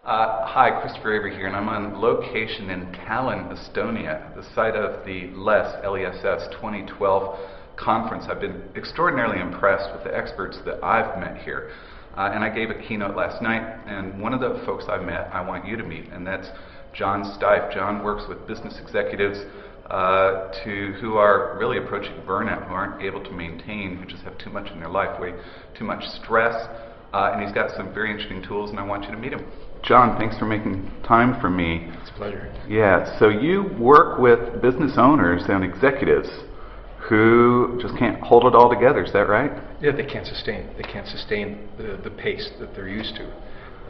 Hi, Christopher Avery here, and I'm on location in Tallinn, Estonia, the site of the LESS 2012 conference. I've been extraordinarily impressed with the experts that I've met here. And I gave a keynote last night, and one of the folks I met I want you to meet, and that's John Styfe. John works with business executives who are really approaching burnout, who aren't able to maintain, who just have too much in their life, way too much stress, and he's got some very interesting tools, and I want you to meet him. John, thanks for making time for me. It's a pleasure. Yeah, so you work with business owners and executives who just can't hold it all together, is that right? Yeah, they can't sustain. They can't sustain the pace that they're used to.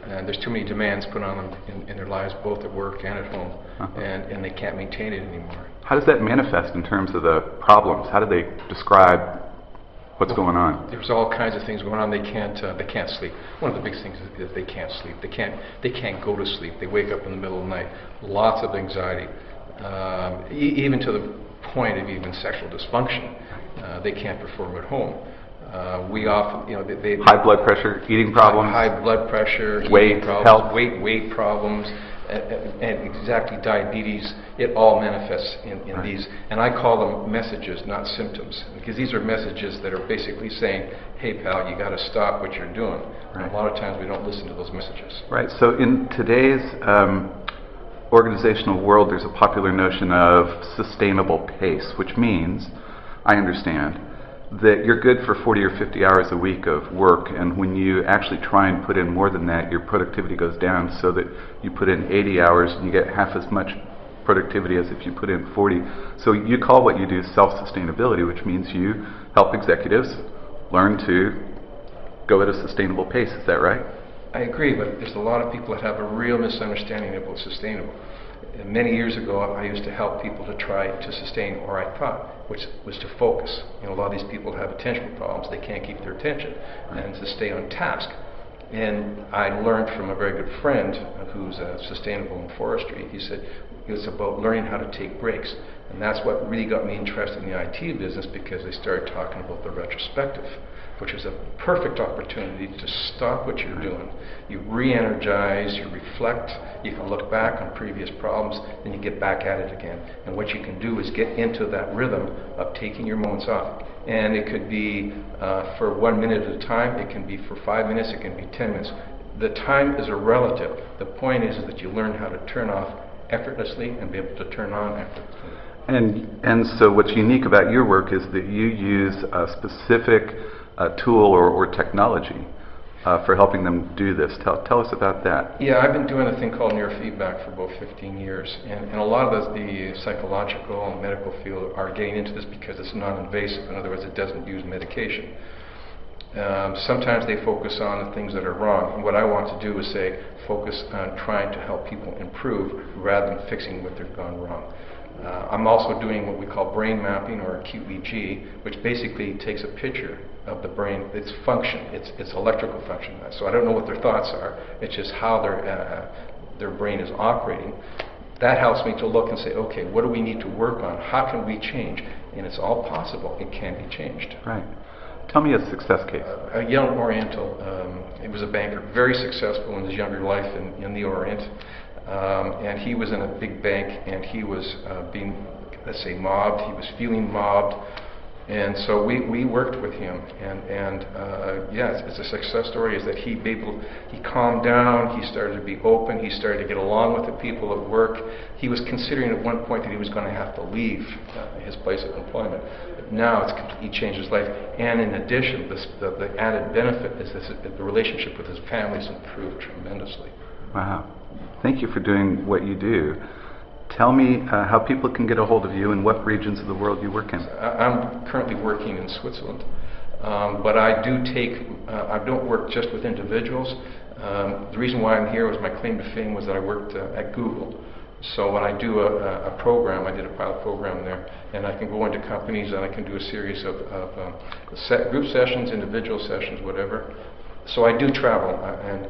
And there's too many demands put on them in their lives, both at work and at home, and they can't maintain it anymore. How does that manifest in terms of the problems? How do they describe what's going on? There's all kinds of things going on. They can't sleep. One of the big things is they can't sleep. They can't go to sleep. They wake up in the middle of the night. Lots of anxiety, even to the point of even sexual dysfunction. They can't perform at home. We often, they high blood pressure, eating problems, high blood pressure, weight, problems, weight problems, and exactly diabetes. It all manifests in these, and I call them messages, not symptoms, because these are messages that are basically saying, "Hey, pal, you got to stop what you're doing." Right. And a lot of times we don't listen to those messages. Right. So in today's organizational world, there's a popular notion of sustainable pace, which means, I understand, that you're good for 40 or 50 hours a week of work, and when you actually try and put in more than that, your productivity goes down, so that you put in 80 hours and you get half as much productivity as if you put in 40. So you call what you do self-sustainability, which means you help executives learn to go at a sustainable pace. Is that right? I agree, but there's a lot of people that have a real misunderstanding of what's sustainable. Many years ago, I used to help people to try to sustain, or I thought, which was to focus. A lot of these people have attention problems. They can't keep their attention, and to stay on task. And I learned from a very good friend who's sustainable in forestry. He said it's about learning how to take breaks. And that's what really got me interested in the IT business, because they started talking about the retrospective, which is a perfect opportunity to stop what you're doing. You re-energize, you reflect, you can look back on previous problems, then you get back at it again. And what you can do is get into that rhythm of taking your moments off. And it could be for 1 minute at a time, it can be for 5 minutes, it can be 10 minutes. The time is a relative. The point is that you learn how to turn off effortlessly and be able to turn on effortlessly. And so what's unique about your work is that you use a specific tool or technology for helping them do this. Tell us about that. Yeah, I've been doing a thing called neurofeedback for about 15 years, and a lot of the psychological and medical field are getting into this because it's non-invasive. In other words, it doesn't use medication. Sometimes they focus on the things that are wrong, and what I want to do is say, focus on trying to help people improve rather than fixing what they've gone wrong. I'm also doing what we call brain mapping, or QEEG, which basically takes a picture of the brain, its function, its electrical function. So I don't know what their thoughts are, it's just how their brain is operating. That helps me to look and say, okay, what do we need to work on? How can we change? And it's all possible. It can be changed. Right. Tell me a success case. A young Oriental, he was a banker, very successful in his younger life in the Orient. And he was in a big bank, and he was being, let's say, mobbed. He was feeling mobbed. And so we worked with him, and yeah, it's a success story. Is that he calmed down, he started to be open, he started to get along with the people at work. He was considering at one point that he was going to have to leave his place of employment. But now it's completely changed his life, and in addition, the added benefit is that the relationship with his family has improved tremendously. Wow. Thank you for doing what you do. Tell me how people can get a hold of you and what regions of the world you work in. I'm currently working in Switzerland, but I don't work just with individuals. The reason why I'm here was my claim to fame was that I worked at Google. So when I do a program, I did a pilot program there, and I can go into companies and I can do a series of group sessions, individual sessions, whatever. So I do travel,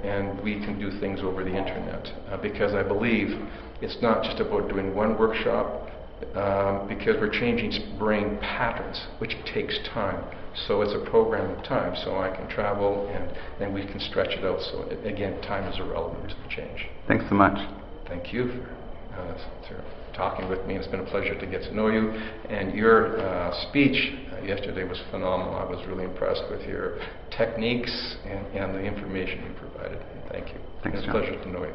and we can do things over the internet, because I believe it's not just about doing one workshop because we're changing brain patterns, which takes time. So it's a program of time. So I can travel and then we can stretch it out. So again, time is irrelevant to the change. Thanks so much. Thank you for talking with me. It's been a pleasure to get to know you. And your speech yesterday was phenomenal. I was really impressed with your techniques and the information you provided. Thank you. Thanks, it's a John. pleasure to know you.